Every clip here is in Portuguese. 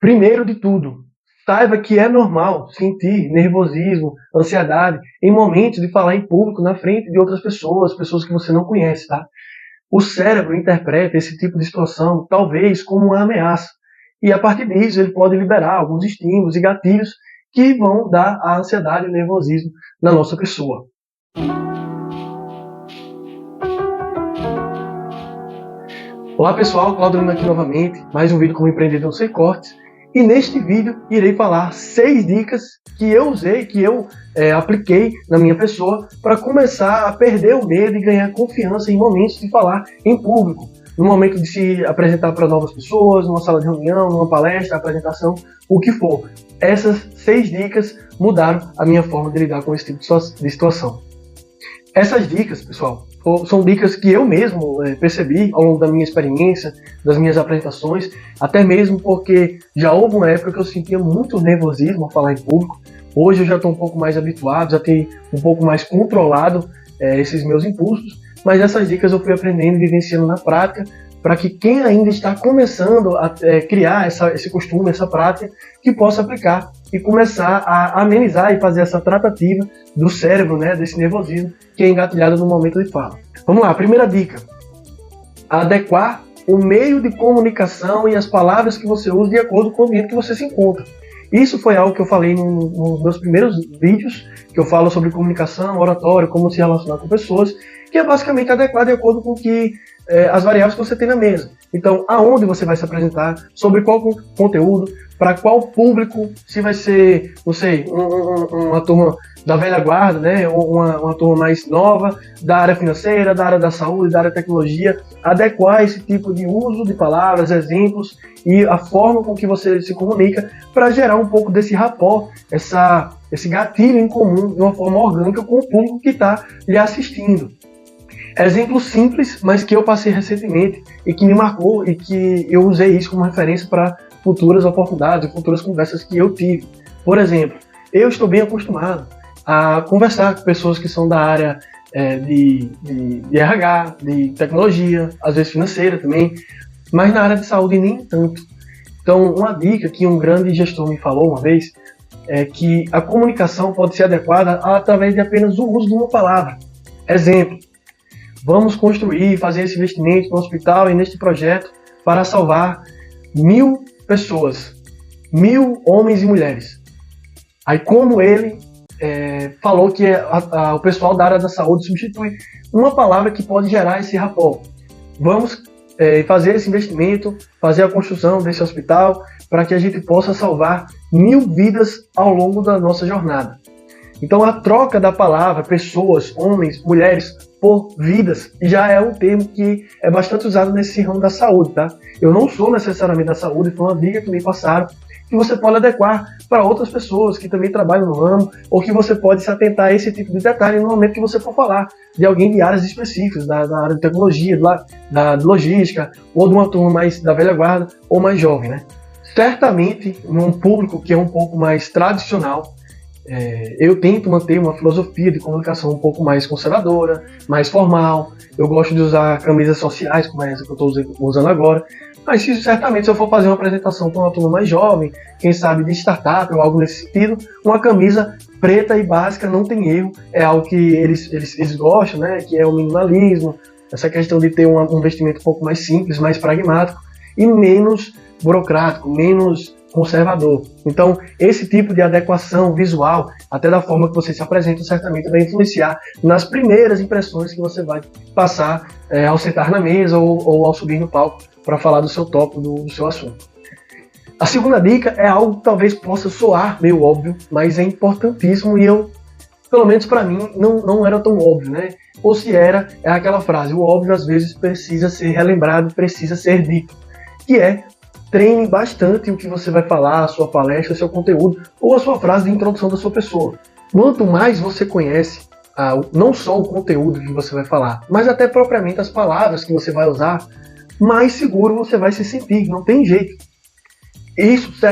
Primeiro de tudo, saiba que é normal sentir nervosismo, ansiedade em momentos de falar em público na frente de outras pessoas, pessoas que você não conhece, tá? O cérebro interpreta esse tipo de situação talvez como uma ameaça. E a partir disso ele pode liberar alguns estímulos e gatilhos que vão dar a ansiedade e o nervosismo na nossa pessoa. Olá pessoal, Claudio Lima aqui novamente, mais um vídeo como empreendedor sem cortes. E neste vídeo irei falar 6 dicas que eu usei, que eu apliquei na minha pessoa para começar a perder o medo e ganhar confiança em momentos de falar em público. No momento de se apresentar para novas pessoas, numa sala de reunião, numa palestra, apresentação, o que for. Essas 6 dicas mudaram a minha forma de lidar com esse tipo de situação. Essas dicas, pessoal, são dicas que eu mesmo percebi ao longo da minha experiência, das minhas apresentações, até mesmo porque já houve uma época que eu sentia muito nervosismo ao falar em público. Hoje eu já estou um pouco mais habituado, já tenho um pouco mais controlado esses meus impulsos, mas essas dicas eu fui aprendendo e vivenciando na prática, para que quem ainda está começando a criar esse costume, essa prática, que possa aplicar e começar a amenizar e fazer essa tratativa do cérebro, né, desse nervosismo que é engatilhado no momento de fala. Vamos lá, primeira dica. Adequar o meio de comunicação e as palavras que você usa de acordo com o ambiente que você se encontra. Isso foi algo que eu falei nos meus primeiros vídeos, que eu falo sobre comunicação, oratório, como se relacionar com pessoas, que é basicamente adequar de acordo com as variáveis que você tem na mesa. Então, aonde você vai se apresentar, sobre qual conteúdo, para qual público, se vai ser, não sei, uma turma da velha guarda, né, ou uma turma mais nova, da área financeira, da área da saúde, da área da tecnologia, adequar esse tipo de uso de palavras, exemplos e a forma com que você se comunica para gerar um pouco desse rapport, esse gatilho em comum de uma forma orgânica com o público que está lhe assistindo. Exemplo simples, mas que eu passei recentemente e que me marcou e que eu usei isso como referência para futuras oportunidades, futuras conversas que eu tive. Por exemplo, eu estou bem acostumado a conversar com pessoas que são da área de RH, de tecnologia, às vezes financeira também, mas na área de saúde nem tanto. Então, uma dica que um grande gestor me falou uma vez é que a comunicação pode ser adequada através de apenas o uso de uma palavra. Exemplo: vamos construir, fazer esse investimento no hospital e neste projeto para salvar 1000 pessoas, 1000 homens e mulheres. Aí, como ele falou que o pessoal da área da saúde substitui uma palavra que pode gerar esse rapport. Vamos fazer esse investimento, fazer a construção desse hospital para que a gente possa salvar 1000 vidas ao longo da nossa jornada. Então, a troca da palavra pessoas, homens, mulheres, por vidas, já é um termo que é bastante usado nesse ramo da saúde, tá? Eu não sou necessariamente da saúde, foi uma dica que me passaram, que você pode adequar para outras pessoas que também trabalham no ramo, ou que você pode se atentar a esse tipo de detalhe no momento que você for falar de alguém de áreas específicas, da área de tecnologia, da logística, ou de uma turma mais da velha guarda, ou mais jovem, né? Certamente, num público que é um pouco mais tradicional, eu tento manter uma filosofia de comunicação um pouco mais conservadora, mais formal. Eu gosto de usar camisas sociais, como essa que eu estou usando agora. Mas certamente, se eu for fazer uma apresentação para uma turma mais jovem, quem sabe de startup ou algo nesse sentido, uma camisa preta e básica não tem erro. É algo que eles gostam, né? Que é o minimalismo, essa questão de ter um investimento um pouco mais simples, mais pragmático e menos burocrático, menos conservador. Então, esse tipo de adequação visual, até da forma que você se apresenta, certamente vai influenciar nas primeiras impressões que você vai passar ao sentar na mesa ou ao subir no palco para falar do seu tópico, do seu assunto. A segunda dica é algo que talvez possa soar meio óbvio, mas é importantíssimo e pelo menos para mim, não era tão óbvio, né? Ou se era, é aquela frase: o óbvio às vezes precisa ser relembrado, precisa ser dito, que é: treine bastante o que você vai falar, a sua palestra, o seu conteúdo ou a sua frase de introdução da sua pessoa. Quanto mais você conhece não só o conteúdo que você vai falar, mas até propriamente as palavras que você vai usar, mais seguro você vai se sentir, não tem jeito.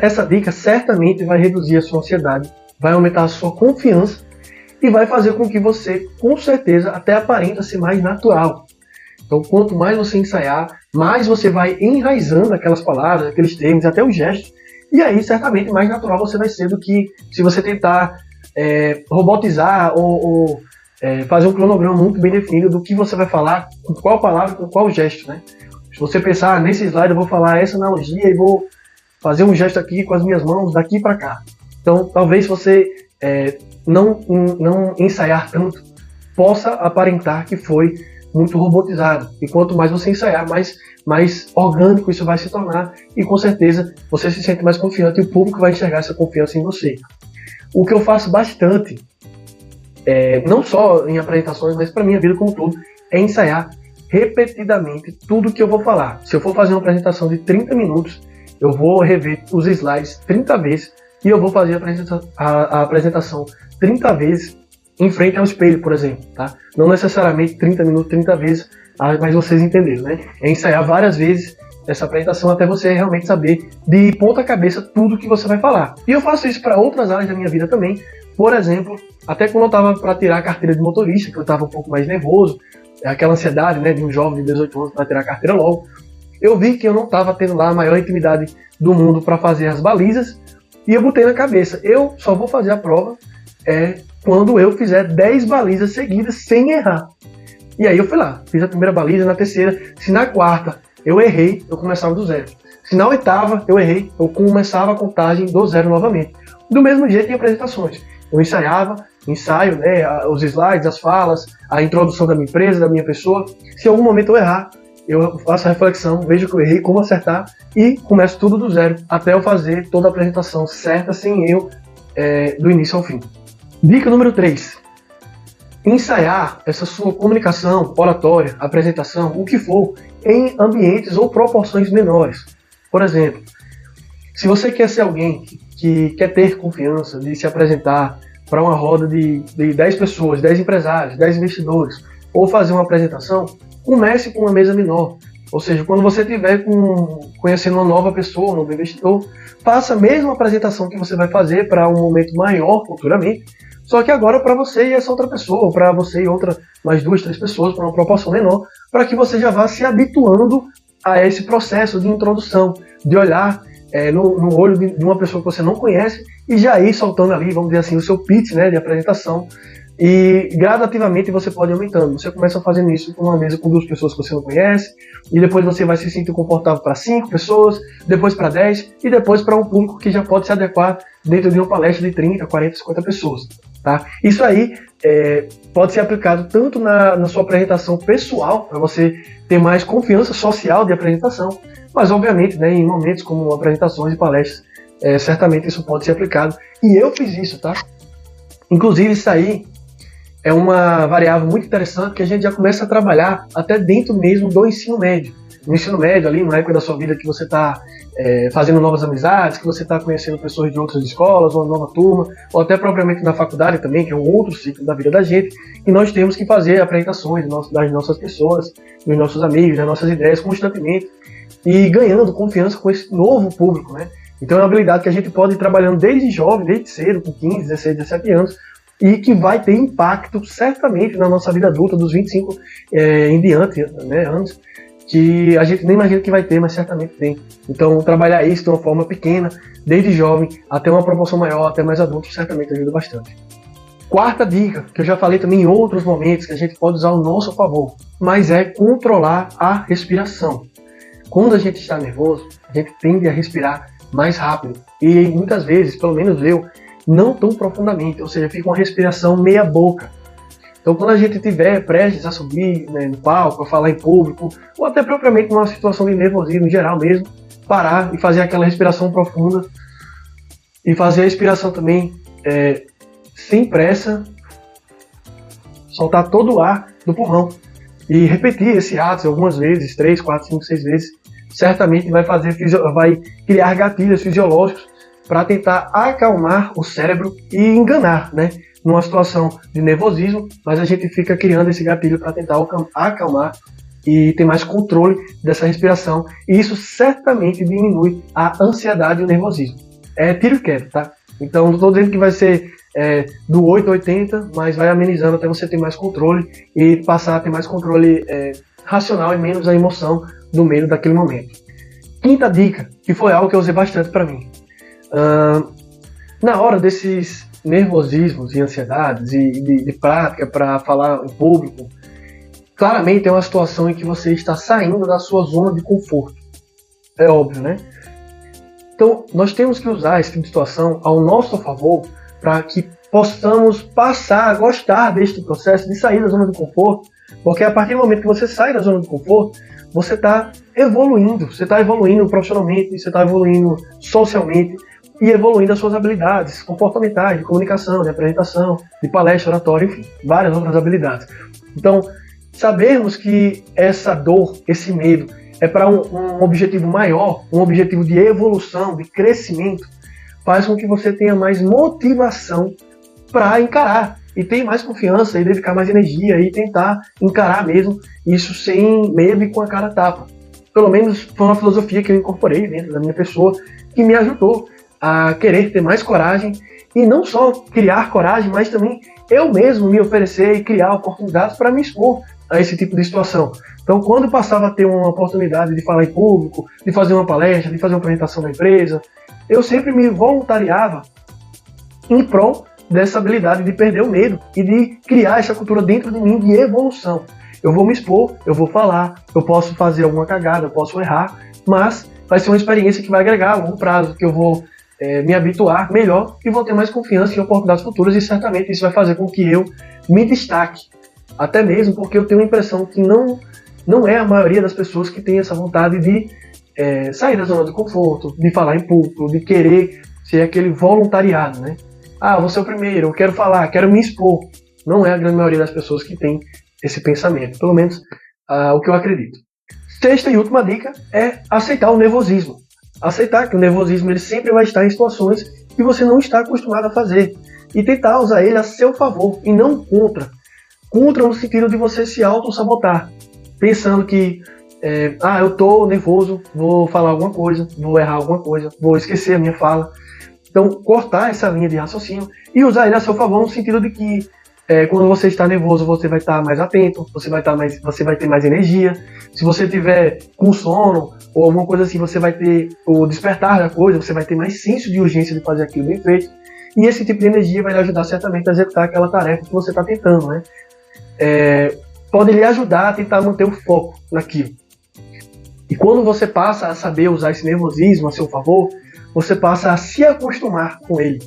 Essa dica certamente vai reduzir a sua ansiedade, vai aumentar a sua confiança e vai fazer com que você, com certeza, até aparenta ser mais natural. Então, quanto mais você ensaiar, mais você vai enraizando aquelas palavras, aqueles termos, até os gestos, E aí, certamente, mais natural você vai ser do que se você tentar robotizar ou fazer um cronograma muito bem definido do que você vai falar, com qual palavra, com qual gesto, né? Se você pensar, nesse slide eu vou falar essa analogia e vou fazer um gesto aqui com as minhas mãos daqui para cá. Então, talvez você não ensaiar tanto possa aparentar que foi muito robotizado. E quanto mais você ensaiar, mais orgânico isso vai se tornar. E com certeza você se sente mais confiante e o público vai enxergar essa confiança em você. O que eu faço bastante, não só em apresentações, mas para minha vida como um todo, é ensaiar repetidamente tudo que eu vou falar. Se eu for fazer uma apresentação de 30 minutos, eu vou rever os slides 30 vezes e eu vou fazer a apresentação 30 vezes em frente ao espelho, por exemplo, tá? Não necessariamente 30 minutos, 30 vezes, mas vocês entenderam, né? É ensaiar várias vezes essa apresentação até você realmente saber de ponta cabeça tudo que você vai falar. E eu faço isso para outras áreas da minha vida também. Por exemplo, até quando eu estava para tirar a carteira de motorista, que eu estava um pouco mais nervoso, aquela ansiedade, né, de um jovem de 18 anos para tirar a carteira logo, eu vi que eu não estava tendo lá a maior intimidade do mundo para fazer as balizas, e eu botei na cabeça, eu só vou fazer a prova quando eu fizer 10 balizas seguidas sem errar. E aí eu fui lá, fiz a primeira baliza, na terceira, se na quarta eu errei, eu começava do zero. Se na oitava eu errei, eu começava a contagem do zero novamente. Do mesmo jeito em apresentações. Eu ensaio, né, os slides, as falas, a introdução da minha empresa, da minha pessoa. Se em algum momento eu errar, eu faço a reflexão, vejo que eu errei, como acertar e começo tudo do zero, até eu fazer toda a apresentação certa, sem erro, do início ao fim. Dica número 3. Ensaiar essa sua comunicação, oratória, apresentação, o que for, em ambientes ou proporções menores. Por exemplo, se você quer ser alguém que quer ter confiança de se apresentar para uma roda de 10 pessoas, 10 empresários, 10 investidores, ou fazer uma apresentação, comece com uma mesa menor. Ou seja, quando você estiver conhecendo uma nova pessoa, um novo investidor, faça a mesma apresentação que você vai fazer para um momento maior futuramente, só que agora para você e essa outra pessoa, para você e mais 2, 3 pessoas, para uma proporção menor, para que você já vá se habituando a esse processo de introdução, de olhar no olho de uma pessoa que você não conhece e já ir soltando ali, vamos dizer assim, o seu pitch, né, de apresentação. E gradativamente você pode ir aumentando. Você começa fazendo isso com uma mesa com 2 pessoas que você não conhece, e depois você vai se sentir confortável para 5 pessoas, depois para 10, e depois para um público que já pode se adequar dentro de uma palestra de 30, 40, 50 pessoas. Tá? Isso aí pode ser aplicado tanto na sua apresentação pessoal, para você ter mais confiança social de apresentação, mas obviamente, né, em momentos como apresentações e palestras, certamente isso pode ser aplicado. E eu fiz isso, tá? Inclusive isso aí é uma variável muito interessante que a gente já começa a trabalhar até dentro mesmo do ensino médio. No ensino médio, ali, na época da sua vida que você está fazendo novas amizades, que você está conhecendo pessoas de outras escolas, uma nova turma, ou até propriamente na faculdade também, que é um outro ciclo da vida da gente, e nós temos que fazer apresentações das nossas pessoas, dos nossos amigos, das nossas ideias constantemente, e ganhando confiança com esse novo público, né? Então é uma habilidade que a gente pode ir trabalhando desde jovem, desde cedo, com 15, 16, 17 anos, e que vai ter impacto certamente na nossa vida adulta, dos 25 em diante, né, anos, que a gente nem imagina que vai ter, mas certamente tem. Então trabalhar isso de uma forma pequena, desde jovem, até uma proporção maior, até mais adulto, certamente ajuda bastante. Quarta dica, que eu já falei também em outros momentos, que a gente pode usar ao nosso favor, mas é controlar a respiração. Quando a gente está nervoso, a gente tende a respirar mais rápido, e muitas vezes, pelo menos eu, não tão profundamente, ou seja, fica uma respiração meia boca. Então quando a gente estiver prestes a subir, né, no palco, a falar em público, ou até propriamente numa situação de nervosismo em geral mesmo, parar e fazer aquela respiração profunda, e fazer a respiração também sem pressa, soltar todo o ar do pulmão, e repetir esse ato algumas vezes, 3, 4, 5, 6 vezes, certamente vai criar gatilhos fisiológicos para tentar acalmar o cérebro e enganar, né? Numa situação de nervosismo, mas a gente fica criando esse gatilho para tentar acalmar e ter mais controle dessa respiração, e isso certamente diminui a ansiedade e o nervosismo. É tiro e queda, tá? Então não estou dizendo que vai ser do 8 ao 80, mas vai amenizando até você ter mais controle e passar a ter mais controle racional e menos a emoção do medo daquele momento. Quinta dica, que foi algo que eu usei bastante para mim. Na hora desses nervosismos e ansiedades e de prática para falar em público, claramente é uma situação em que você está saindo da sua zona de conforto. É óbvio, né? Então, nós temos que usar esse tipo de situação ao nosso favor para que possamos passar a gostar deste processo de sair da zona de conforto, porque a partir do momento que você sai da zona de conforto, você está evoluindo profissionalmente, você está evoluindo socialmente e evoluindo as suas habilidades comportamentais, de comunicação, de apresentação, de palestra, oratória, enfim, várias outras habilidades. Então, sabermos que essa dor, esse medo, é para um objetivo maior, um objetivo de evolução, de crescimento, faz com que você tenha mais motivação para encarar e ter mais confiança e dedicar mais energia e tentar encarar mesmo isso sem medo e com a cara tapa. Pelo menos foi uma filosofia que eu incorporei dentro da minha pessoa que me ajudou a querer ter mais coragem e não só criar coragem, mas também eu mesmo me oferecer e criar oportunidades para me expor a esse tipo de situação. Então, quando eu passava a ter uma oportunidade de falar em público, de fazer uma palestra, de fazer uma apresentação da empresa, eu sempre me voluntariava em prol dessa habilidade de perder o medo e de criar essa cultura dentro de mim de evolução. Eu vou me expor, eu vou falar, eu posso fazer alguma cagada, eu posso errar, mas vai ser uma experiência que vai agregar a longo prazo, que eu vou me habituar melhor e vou ter mais confiança em oportunidades futuras e certamente isso vai fazer com que eu me destaque. Até mesmo porque eu tenho a impressão que não é a maioria das pessoas que tem essa vontade de sair da zona de conforto, de falar em público, de querer ser aquele voluntariado, né? Ah, vou ser o primeiro, eu quero falar, quero me expor. Não é a grande maioria das pessoas que tem esse pensamento, pelo menos o que eu acredito. Sexta e última dica é aceitar o nervosismo. Aceitar que o nervosismo ele sempre vai estar em situações que você não está acostumado a fazer e tentar usar ele a seu favor e não contra. Contra no sentido de você se auto-sabotar, pensando que eu tô nervoso, vou falar alguma coisa, vou errar alguma coisa, vou esquecer a minha fala. Então, cortar essa linha de raciocínio e usar ele a seu favor no sentido de que quando você está nervoso, você vai estar mais atento, você vai ter mais energia. Se você tiver com sono ou alguma coisa assim, você vai ter o despertar da coisa, você vai ter mais senso de urgência de fazer aquilo bem feito. E esse tipo de energia vai lhe ajudar certamente a executar aquela tarefa que você está tentando, né? Pode lhe ajudar a tentar manter o foco naquilo. E quando você passa a saber usar esse nervosismo a seu favor, você passa a se acostumar com ele.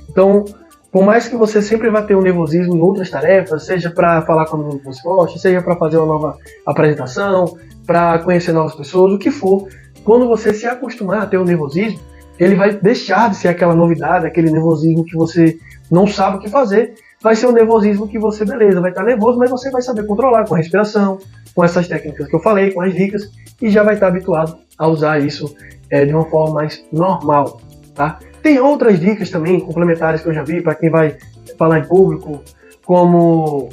Então, por mais que você sempre vá ter um nervosismo em outras tarefas, seja para falar com um esporte, seja para fazer uma nova apresentação, para conhecer novas pessoas, o que for, quando você se acostumar a ter o nervosismo, ele vai deixar de ser aquela novidade, aquele nervosismo que você não sabe o que fazer, vai ser um nervosismo que você, beleza, vai estar nervoso, mas você vai saber controlar com a respiração, com essas técnicas que eu falei, com as dicas, e já vai estar habituado a usar isso de uma forma mais normal, tá? Tem outras dicas também, complementares que eu já vi para quem vai falar em público, como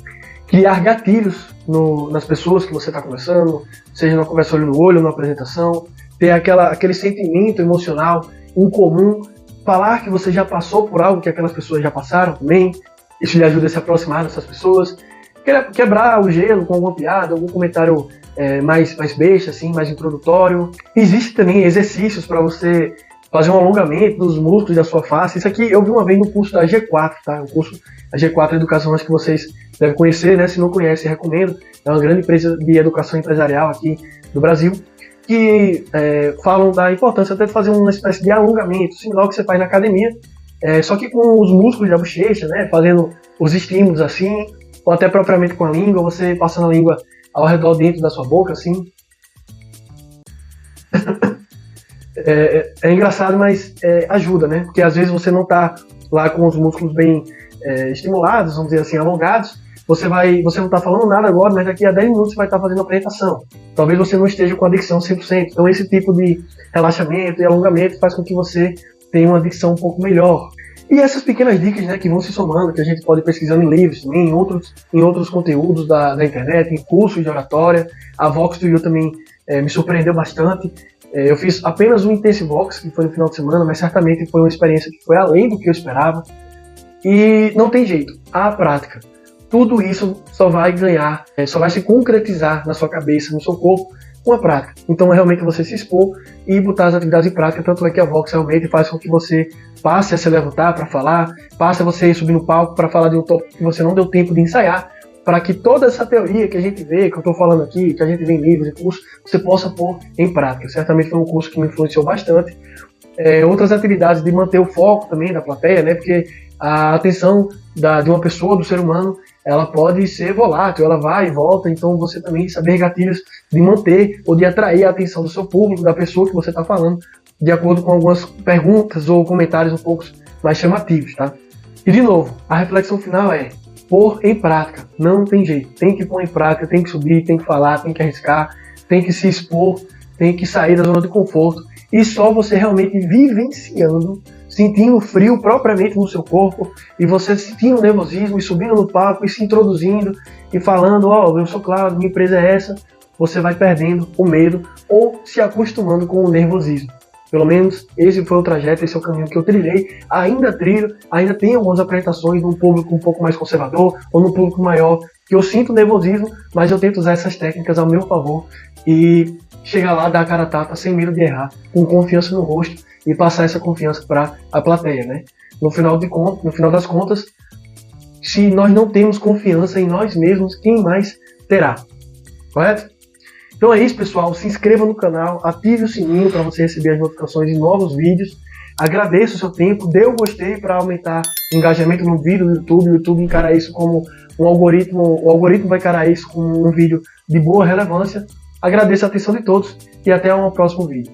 criar gatilhos nas pessoas que você está conversando, seja numa conversa olho no olho, numa apresentação, ter aquele sentimento emocional em comum, falar que você já passou por algo que aquelas pessoas já passaram também, isso lhe ajuda a se aproximar dessas pessoas, quebrar o gelo com alguma piada, algum comentário mais besta, assim, mais introdutório. Existem também exercícios para você fazer um alongamento dos músculos da sua face. Isso aqui eu vi uma vez no curso da G4, tá? O curso da G4 Educação, acho que vocês devem conhecer, né? Se não conhecem, recomendo. É uma grande empresa de educação empresarial aqui no Brasil, que falam da importância até de fazer uma espécie de alongamento, similar ao que você faz na academia, só que com os músculos da bochecha, né? Fazendo os estímulos assim, ou até propriamente com a língua, você passando a língua ao redor dentro da sua boca, assim. É engraçado, mas ajuda, né? Porque às vezes você não está lá com os músculos bem estimulados, vamos dizer assim, alongados. Você não está falando nada agora, mas daqui a 10 minutos você vai estar fazendo a apresentação. Talvez você não esteja com a dicção 100%. Então esse tipo de relaxamento e alongamento faz com que você tenha uma dicção um pouco melhor. E essas pequenas dicas, né, que vão se somando, que a gente pode ir pesquisando em livros também, em outros conteúdos da internet, em cursos de oratória. A Vox do You também me surpreendeu bastante. Eu fiz apenas um Intensive Vox, que foi no final de semana, mas certamente foi uma experiência que foi além do que eu esperava. E não tem jeito, a prática. Tudo isso só vai ganhar, só vai se concretizar na sua cabeça, no seu corpo, uma prática. Então é realmente você se expor e botar as atividades em prática, tanto é que a Vox realmente faz com que você passe a se levantar para falar, passe a você subir no palco para falar de um tópico que você não deu tempo de ensaiar, para que toda essa teoria que a gente vê, que eu estou falando aqui, que a gente vê em livros e cursos, você possa pôr em prática. Certamente foi um curso que me influenciou bastante. Outras atividades de manter o foco também da plateia, né? Porque a atenção de uma pessoa, do ser humano, ela pode ser volátil, ela vai e volta, então você também saber gatilhos de manter ou de atrair a atenção do seu público, da pessoa que você está falando, de acordo com algumas perguntas ou comentários um pouco mais chamativos, tá? E de novo, a reflexão final é pôr em prática, não tem jeito, tem que pôr em prática, tem que subir, tem que falar, tem que arriscar, tem que se expor, tem que sair da zona de conforto, e só você realmente vivenciando, sentindo frio propriamente no seu corpo, e você sentindo nervosismo, e subindo no palco, e se introduzindo, e falando, eu sou Cláudio, minha empresa é essa, você vai perdendo o medo, ou se acostumando com o nervosismo. Pelo menos esse foi o trajeto, esse é o caminho que eu trilhei, ainda trilho, ainda tenho algumas apresentações num público um pouco mais conservador, ou num público maior, que eu sinto nervosismo, mas eu tento usar essas técnicas ao meu favor, e chegar lá, dar a cara a tapa, sem medo de errar, com confiança no rosto, e passar essa confiança para a plateia, né? No final das contas, se nós não temos confiança em nós mesmos, quem mais terá? Correto? Então é isso, pessoal. Se inscreva no canal, ative o sininho para você receber as notificações de novos vídeos. Agradeço o seu tempo, dê um gostei para aumentar o engajamento no vídeo do YouTube. O YouTube encara isso como um algoritmo, o algoritmo vai encarar isso como um vídeo de boa relevância. Agradeço a atenção de todos e até um próximo vídeo.